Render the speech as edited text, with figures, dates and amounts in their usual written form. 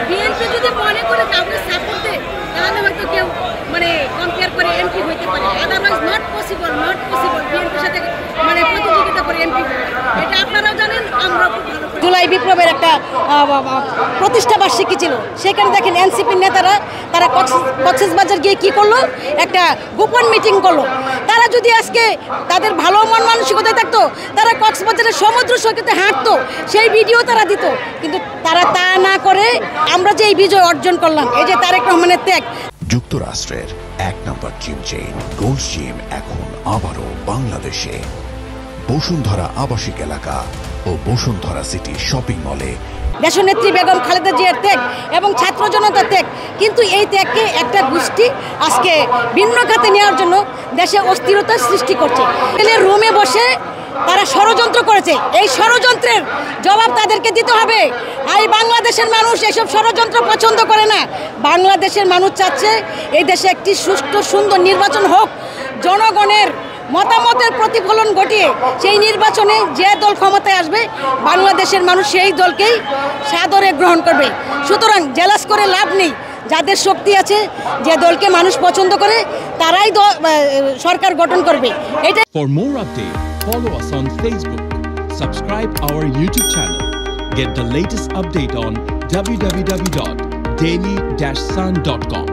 BNP যদি মনে করে কাউকে সাপোর্ট দেয় তাহলে হয়তো কেউ মানে কম্পেয়ার করে এমপি হইতে পারে, আদারওয়াইজ নট পসিবল বিএনপির সাথে মানে প্রতিযোগিতা করে এমপি। এটা আপনারাও জানেন, আমরাও খুব ভালো। জুলাই বিপ্লবের একটা প্রতিষ্ঠা বার্ষিকী ছিল, সেখানে দেখেন এনসিপির নেতারা তারা কক্সবাজার গিয়ে কি করলো, একটা গোপন মিটিং করলো। তারা যদি আজকে তাদের ভালো মন মানসিকতায় থাকতো তারা কক্সবাজারের সমুদ্র সৈকতে হাঁটতো, সেই ভিডিও তারা দিত, কিন্তু তারা তা না করে আমরা যে এই বিজয় অর্জন করলাম, এই যে তারেক রহমানের ত্যাগ। যুক্তরাষ্ট্রের 1 নম্বর জিম চেইন গোল্ডস জিম এখন আবারও বাংলাদেশে বসুন্ধরা আবাসিক এলাকা ও বসুন্ধরা সিটি শপিং মলে। দেশনেত্রী বেগম খালেদা জিয়ার ত্যাগ এবং ছাত্র জনতার ত্যাগ, কিন্তু এই ত্যাগকে একটা গোষ্ঠী আজকে ভিন্ন খাতে নেওয়ার জন্য দেশে অস্থিরতার সৃষ্টি করছে। রুমে বসে তারা ষড়যন্ত্র করেছে, এই ষড়যন্ত্রের জবাব তাদেরকে দিতে হবে। এই বাংলাদেশের মানুষ এসব ষড়যন্ত্র পছন্দ করে না। বাংলাদেশের মানুষ চাচ্ছে এই দেশে একটি সুষ্ঠু সুন্দর নির্বাচন হোক, জনগণের মতামতের প্রতিফলন ঘটিয়ে সেই নির্বাচনে যে দল ক্ষমতায় আসবে বাংলাদেশের মানুষ সেই দলকেই সাদরে গ্রহণ করবে। সুতরাং জেলাস করে লাভ নেই, যাদের শক্তি আছে, যে দলকে মানুষ পছন্দ করে তারাই সরকার গঠন করবে। এটা For more updates, follow us on Facebook, subscribe our YouTube channel, get the latest update on www.daily-sun.com.